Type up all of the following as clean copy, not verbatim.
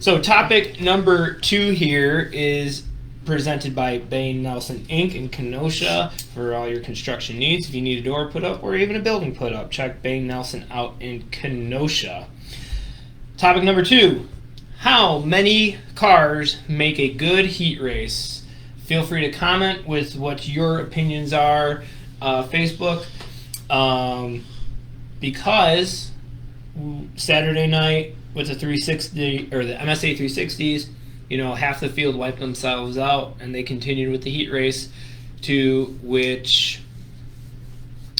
So topic number 2 here is presented by Bain Nelson Inc. in Kenosha for all your construction needs. If you need a door put up or even a building put up, check Bain Nelson out in Kenosha. Topic number 2, how many cars make a good heat race? Feel free to comment with what your opinions are, Facebook, because Saturday night with the 360 or the MSA 360s, half the field wiped themselves out, and they continued with the heat race, to which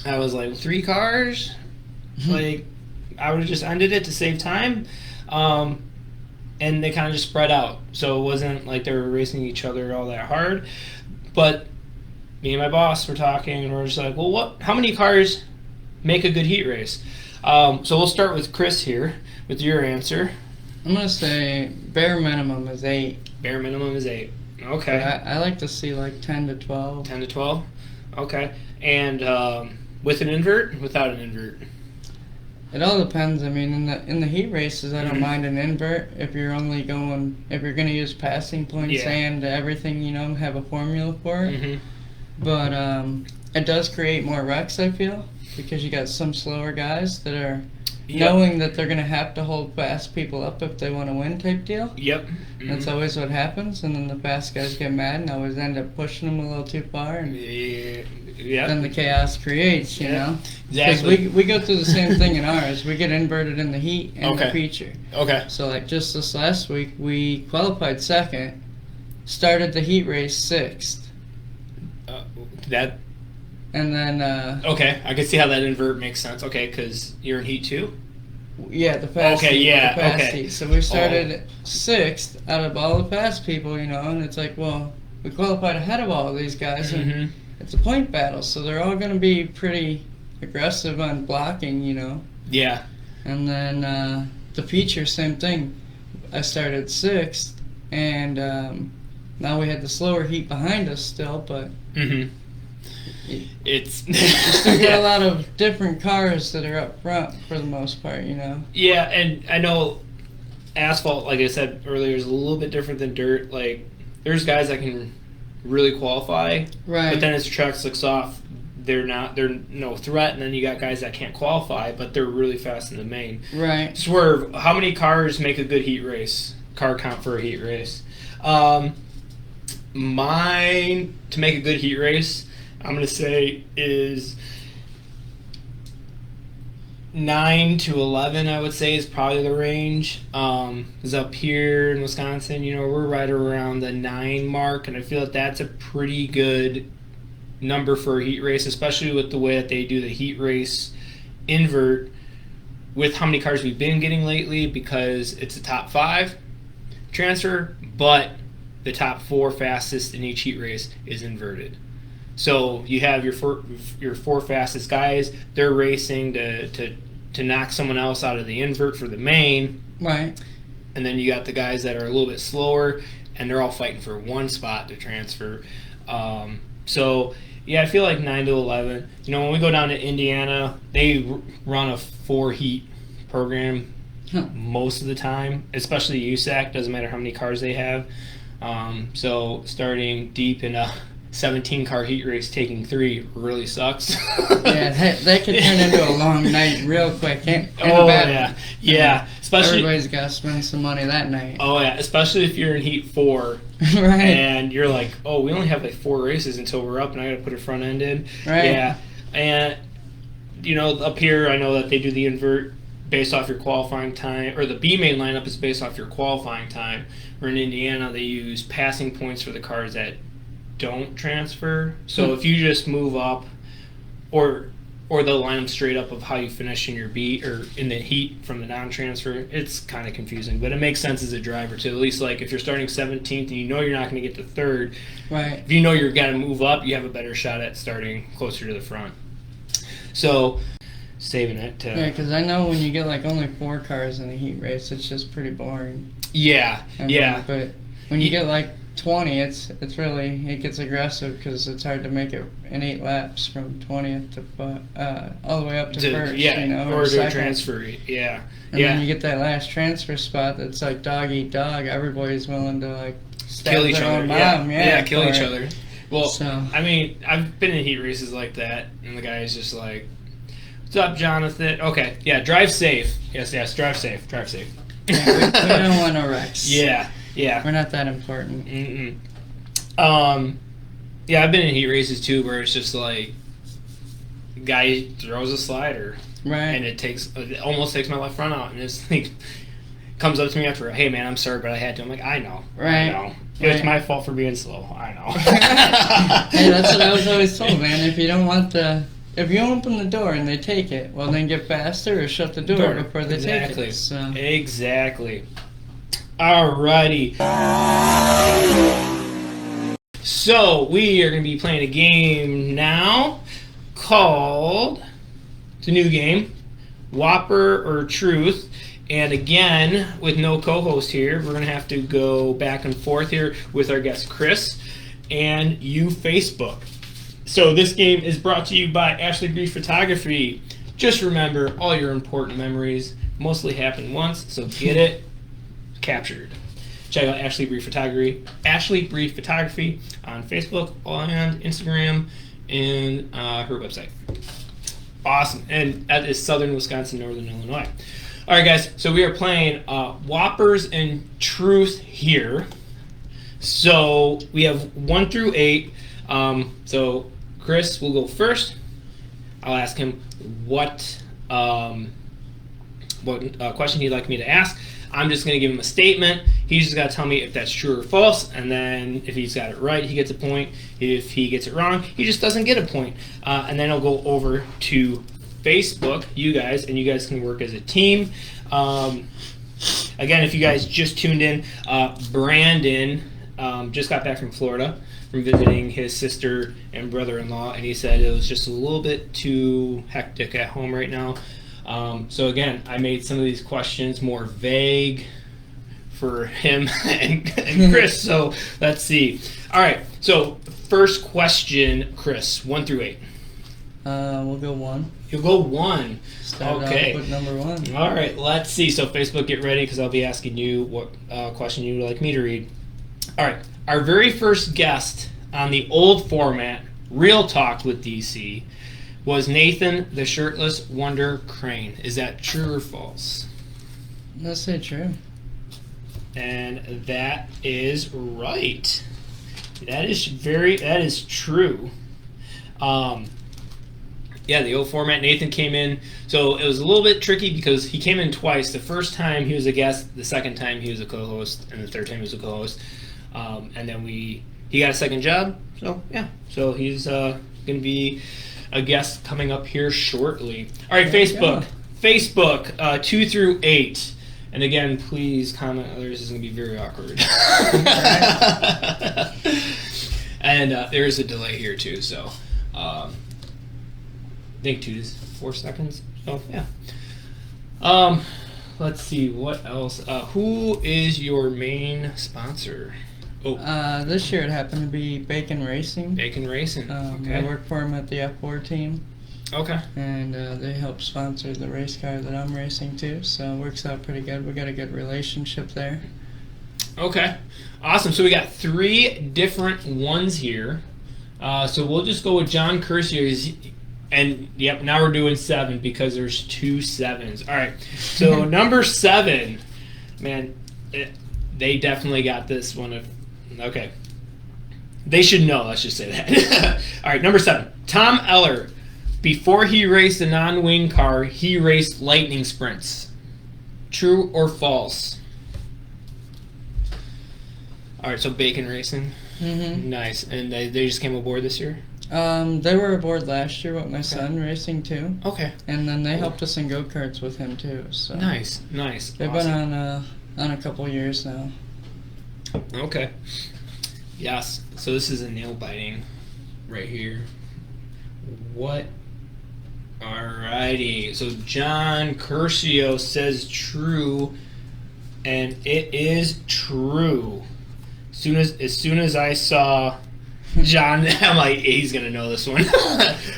I was like, 3 cars? Like, I would have just ended it to save time. And they kind of just spread out. So it wasn't like they were racing each other all that hard. But me and my boss were talking, and we're just like, well, how many cars make a good heat race? So we'll start with Chris here with your answer. I'm going to say bare minimum is 8. Bare minimum is 8. Okay. But I like to see like 10 to 12. 10 to 12? Okay. And with an invert? Without an invert? It all depends. I mean, in the heat races, I don't mind an invert if you're going to use passing points and everything, have a formula for it. But it does create more wrecks, I feel, because you got some slower guys that are knowing that they're going to have to hold fast people up if they want to win type deal. Yep. That's always what happens, and then the fast guys get mad and always end up pushing them a little too far, and then the chaos creates, you know? Exactly. Because we go through the same thing in ours. We get inverted in the heat and the feature. Okay. So, like, just this last week, we qualified 2nd, started the heat race 6th. And then... okay, I can see how that invert makes sense. Okay, because you're in heat 2? Yeah, the fast heat. Yeah, the fast heat. So we started 6th out of all the fast people, and it's like, well, we qualified ahead of all of these guys, and it's a point battle, so they're all going to be pretty aggressive on blocking, Yeah. And then the feature, same thing. I started 6th, and now we had the slower heat behind us still, but... It's you still got a lot of different cars that are up front for the most part, Yeah, and I know asphalt, like I said earlier, is a little bit different than dirt. Like, there's guys that can really qualify, right? But then as the track slicks off, they're no threat, and then you got guys that can't qualify, but they're really fast in the main. Right. Swerve, how many cars make a good heat race? Car count for a heat race. Mine, to make a good heat race, I'm going to say is 9 to 11, I would say, is probably the range. Because up here in Wisconsin, we're right around the 9 mark, and I feel that that's a pretty good number for a heat race, especially with the way that they do the heat race invert with how many cars we've been getting lately, because it's a top 5 transfer, but the top 4 fastest in each heat race is inverted. So you have your 4 fastest guys. They're racing to knock someone else out of the invert for the main. Right. And then you got the guys that are a little bit slower, and they're all fighting for one spot to transfer. So, yeah, I feel like 9 to 11. When we go down to Indiana, they run a 4-heat program most of the time, especially USAC. Doesn't matter how many cars they have. So starting deep in a 17-car heat race, taking 3 really sucks. Yeah, that could turn into a long night real quick. Yeah. Especially everybody's got to spend some money that night. Oh yeah, especially if you're in heat 4, right? And you're like, oh, we only have like 4 races until we're up, and I got to put a front end in. Right. Yeah, and up here, I know that they do the invert based off your qualifying time, or the B main lineup is based off your qualifying time. Or in Indiana, they use passing points for the cars that don't transfer. So if you just move up, or they'll line them straight up of how you finish in your B or in the heat from the non-transfer. It's kind of confusing, but it makes sense as a driver too. At least like if you're starting 17th and you're not going to get to 3rd, right? If you're going to move up, you have a better shot at starting closer to the front. So saving it to... Yeah, because I know when you get like only 4 cars in a heat race, it's just pretty boring. Yeah. But when you get like 20, it gets aggressive because it's hard to make it in 8 laps from 20th to all the way up to first. Yeah, or to transfer. Yeah. And then you get that last transfer spot that's like dog eat dog. Everybody's willing to like kill each other. Kill each other. Well, so. I mean, I've been in heat races like that, and the guy is just like, "What's up, Jonathan? Okay, yeah, drive safe. Yes, drive safe. Yeah, we don't want no wrecks. Yeah. We're not that important. Yeah, I've been in heat races too, where it's just like, the guy throws a slider, right, and it almost takes my left front out, and it's like, comes up to me after, "Hey man, I'm sorry, but I had to." I'm like, I know. It's my fault for being slow. I know. Hey, that's what I was always told, man. If you open the door and they take it, well, then get faster or shut the door before they take it. So. Exactly. Alrighty. So we are going to be playing a game now called, it's a new game, Whoppper or Truth. And again, with no co-host here, we're going to have to go back and forth here with our guest Chris and you Facebook. So this game is brought to you by Ashley Bree Photography. Just remember, all your important memories mostly happen once, so get it captured. Check out Ashley Bree Photography on Facebook and Instagram and her website. Awesome. And that is Southern Wisconsin, Northern Illinois. All right, guys, so we are playing Whoppers and Truth here. So we have 1 through 8. So Chris will go first. I'll ask him what question he'd like me to ask. I'm just going to give him a statement. He's just got to tell me if that's true or false, and then if he's got it right, he gets a point. If he gets it wrong, he just doesn't get a point. And then I'll go over to Facebook, you guys, and you guys can work as a team. Again, if you guys just tuned in, Brandon just got back from Florida from visiting his sister and brother-in-law, and he said it was just a little bit too hectic at home right now. So again, I made some of these questions more vague for him and Chris, so let's see. All right, so first question, Chris, 1 through 8. We'll go 1. You'll go 1. Start okay. off with number 1. All right, let's see. So Facebook, get ready because I'll be asking you what question you would like me to read. All right, our very first guest on the old format, Real Talk with DC, was Nathan the Shirtless Wonder Crane. Is that true or false? Let's say true. And that is right. That is true. Yeah, the old format. Nathan came in, so it was a little bit tricky because he came in twice. The first time he was a guest, the second time he was a co-host, and the third time he was a co-host. And then he got a second job. So yeah, so he's going to be a guest coming up here shortly. All right, Facebook. 2 through 8. And again, please comment others. This is going to be very awkward. And there is a delay here too, so I think 2 to 4 seconds. So yeah. Let's see what else. Who is your main sponsor? This year it happened to be Bacon Racing. Bacon Racing. Okay. I work for them at the F4 team. Okay. And they help sponsor the race car that I'm racing too, so it works out pretty good. We got a good relationship there. Okay. Awesome. So we got 3 different ones here. So we'll just go with John Curcio. And yep, now we're doing 7 because there's 2 7s. All right. So number 7, man, they definitely got this one. Okay. They should know. Let's just say that. All right. Number 7, Tom Eller. Before he raced a non-wing car, he raced lightning sprints. True or false? All right, so Bacon Racing. Mm-hmm. Nice. And they just came aboard this year? They were aboard last year with my son racing too. Okay. And then they helped us in go-karts with him too. So Nice. They've awesome. been on a couple years now. Okay. Yes. So this is a nail biting right here. What? Alrighty. So John Curcio says true, and it is true. As soon as I saw John, I'm like, he's gonna know this one.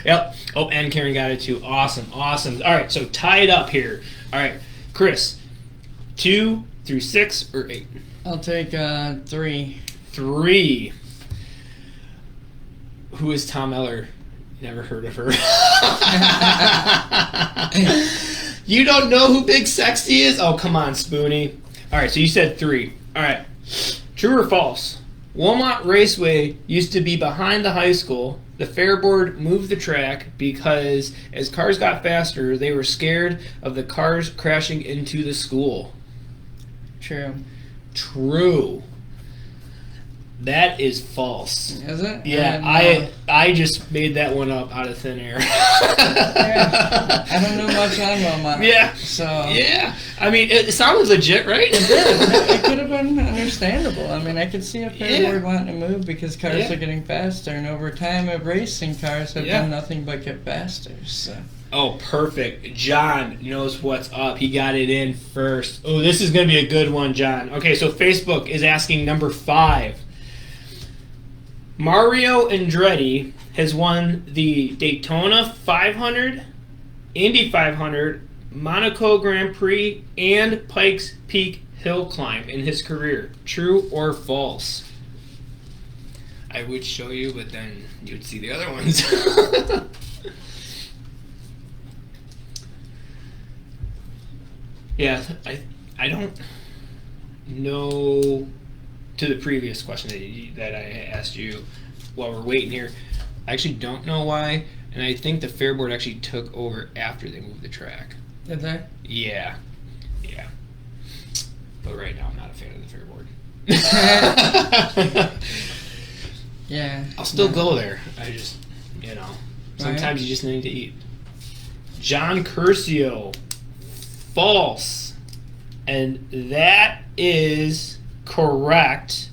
Yep. Oh, and Karen got it too. Awesome. All right, so tie it up here. All right, Chris, 2 through 6 or 8? I'll take 3. 3. Who is Tom Eller? Never heard of her. You don't know who Big Sexy is? Oh, come on, Spoonie. All right, so you said 3. All right. True or false? Wilmot Raceway used to be behind the high school. The fair board moved the track because as cars got faster, they were scared of the cars crashing into the school. True. True. That is false. Is it? Yeah, I just made that one up out of thin air. Yeah, I don't know much on Wilmot. Yeah. So. Yeah. I mean, it sounded legit, right? It did. It could have been understandable. I mean, I could see a fair board wanting to move because cars are getting faster, and over time of racing, cars have done nothing but get faster. So. Oh, perfect. John knows what's up. He got it in first. Oh, this is going to be a good one, John. Okay, so Facebook is asking number 5. Mario Andretti has won the Daytona 500, Indy 500, Monaco Grand Prix, and Pikes Peak Hill Climb in his career. True or false? I would show you, but then you'd see the other ones. Yeah, I don't know. To the previous question that I asked you while we're waiting here, I actually don't know why, and I think the fair board actually took over after they moved the track. Did they? Yeah. But right now I'm not a fan of the fair board. Yeah. I'll still go there. I just, sometimes you just need to eat. John Curcio, false. And that is correct.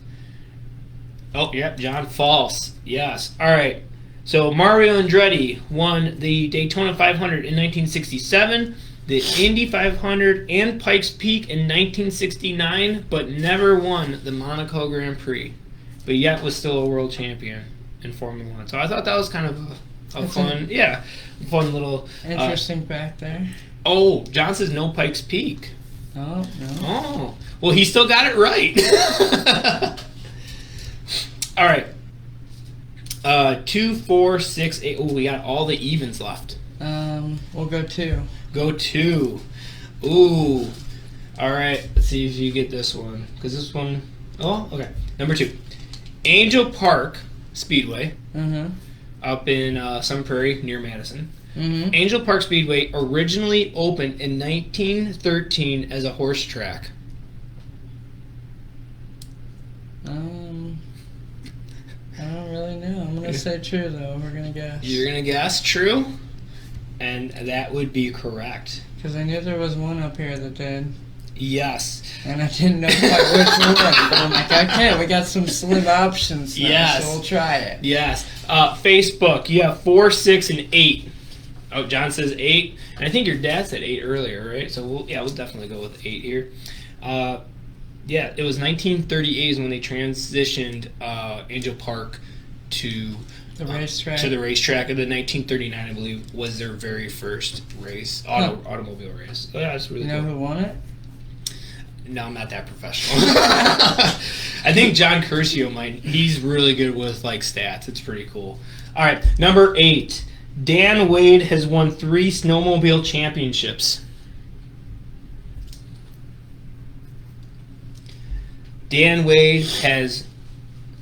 Oh, yep, John, false. Yes. All right. So Mario Andretti won the Daytona 500 in 1967, the Indy 500, and Pikes Peak in 1969, but never won the Monaco Grand Prix, but yet was still a world champion in Formula One. So I thought that was kind of a fun little... Interesting fact there. Oh, John says no Pikes Peak. Oh, no. Oh. Well, he still got it right. All right. 2, 4, 6, 8. Oh, we got all the evens left. We'll go 2. Go 2. Ooh. All right. Let's see if you get this one. Because this one... Oh, okay. Number 2. Angel Park Speedway. Up in Sun Prairie near Madison. Angel Park Speedway originally opened in 1913 as a horse track. I don't really know. I'm going to say true, though. We're going to guess. You're going to guess true? And that would be correct. Because I knew there was one up here that did. Yes. And I didn't know quite which one. But I'm like, okay, we got some slim options now, yes. So we'll try it. Yes. Facebook, you have 4, 6, and 8. Oh, John says 8. And I think your dad said 8 earlier, right? So we'll definitely go with 8 here. Yeah, it was 1938 is when they transitioned Angel Park to the racetrack. And then 1939, I believe, was their very first race, automobile race. So, yeah, that's really cool. You know who won it? No, I'm not that professional. I think John Curcio might. He's really good with stats. It's pretty cool. All right, number 8. Dan Wade has won 3 snowmobile championships. Dan Wade has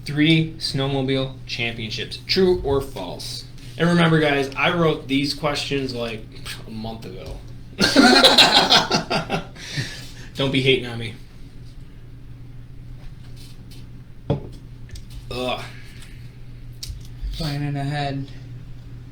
3 snowmobile championships. True or false? And remember, guys, I wrote these questions a month ago. Don't be hating on me. Ugh. Planning ahead.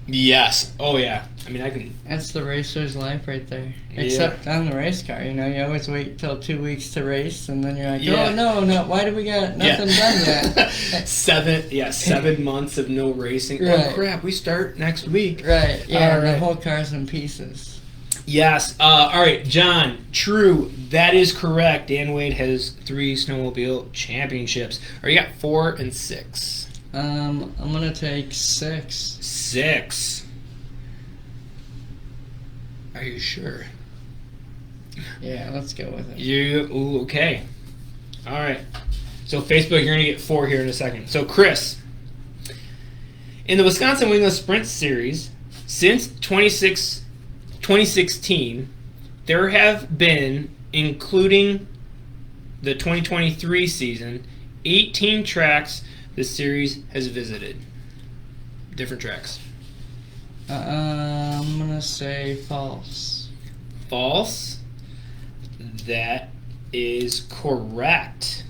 Yes. Oh, yeah. I mean, I can... That's the racer's life right there. Yeah. Except on the race car, you always wait till 2 weeks to race, and then you're like, oh, no, why do we got nothing done yet? 7 months of no racing. Right. Oh, crap, we start next week. Right, yeah, right. The whole car's in pieces. Yes. All right, John. True. That is correct. Dan Wade has 3 snowmobile championships. Or you got 4 and 6. I'm gonna take 6. 6. Are you sure? Yeah, let's go with it. Ooh, okay. All right. So Facebook, you're gonna get 4 here in a second. So Chris, in the Wisconsin Wingless Sprint Series, since 2016, there have been, including the 2023 season, 18 tracks the series has visited. Different tracks. I'm gonna say false. False. That is correct.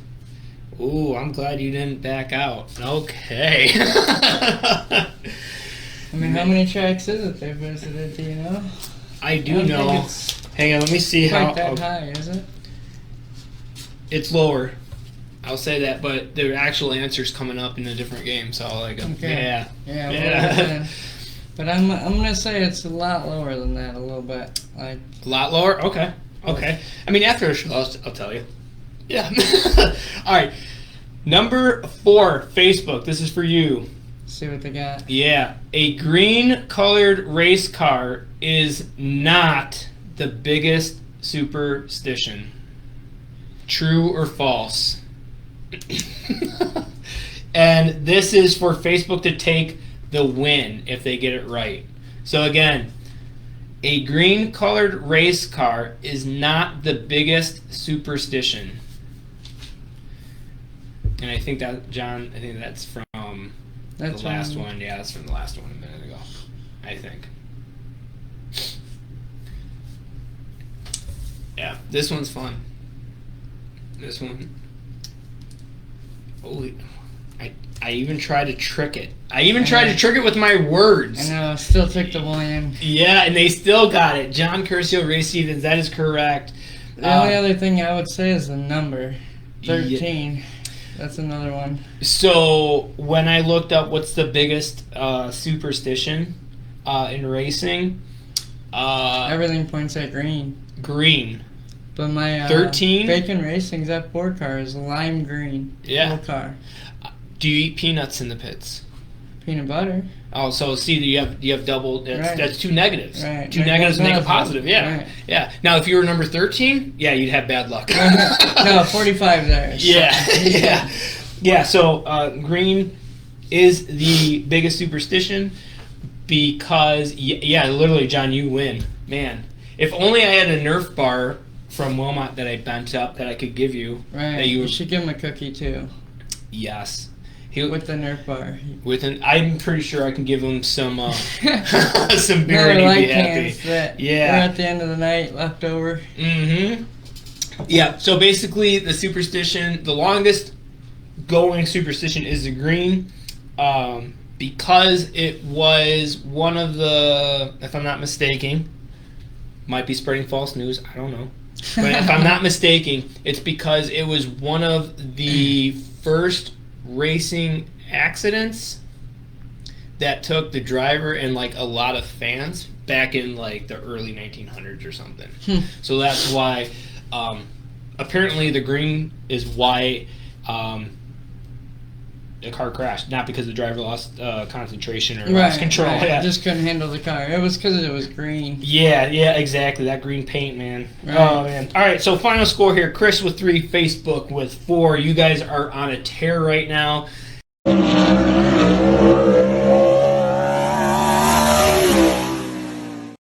Ooh, I'm glad you didn't back out. Okay. I mean, how many tracks is it they visited, do you know? I do know. Hang on, let me see how. Not that high, is it? It's lower. I'll say that, but the actual answer's coming up in a different game, so like, okay. Yeah. Well, but I'm gonna say it's a lot lower than that, a little bit. Like a lot lower. Okay. I mean, after a show, I'll tell you. Yeah. All right. Number 4, Facebook. This is for you. See what they got. Yeah. A green-colored race car is not the biggest superstition. True or false? And this is for Facebook to take the win if they get it right. So again, a green-colored race car is not the biggest superstition. And I think that, John, that's from the last one. Yeah, that's from the last one a minute ago, I think. Yeah, this one's fun. This one. Oh, I even tried to trick it. I even tried to trick it with my words. I know, still took the win. Yeah, and they still got it. John Curcio, Ray Stevens, that is correct. The only other thing I would say is the number. 13. Yeah. That's another one. So, when I looked up what's the biggest superstition in racing... everything points at green. Green. But my 13? Bacon Racing's F4 car is lime green. Yeah. Full car. Do you eat peanuts in the pits? Peanut butter. Oh, so see, you have double. Right. That's 2 negatives. Right. 2 negatives make a positive. Yeah, right. Yeah. Now, if you were number 13, yeah, you'd have bad luck. No, 45 there. So. Yeah. So green is the biggest superstition because literally, John, you win, man. If only I had a Nerf bar from Wilmot that I bent up that I could give you. Right. That you should give him a cookie too. Yes. With the Nerf bar. I'm pretty sure I can give him some some beer and he'd be happy. That are at the end of the night left over. Mm-hmm. Yeah. So basically, the superstition, the longest going superstition is the green, because it was one of the, if I'm not mistaken, might be spreading false news. I don't know. But if I'm not mistaken, it's because it was one of the first racing accidents that took the driver and like a lot of fans back in like the early 1900s or something. So that's why apparently the green is why the car crashed, not because the driver lost concentration or lost control. Right. Yeah. Just couldn't handle the car. It was because it was green. Yeah, exactly. That green paint, man. Right. Oh, man. All right, so final score here. Chris with 3, Facebook with 4. You guys are on a tear right now.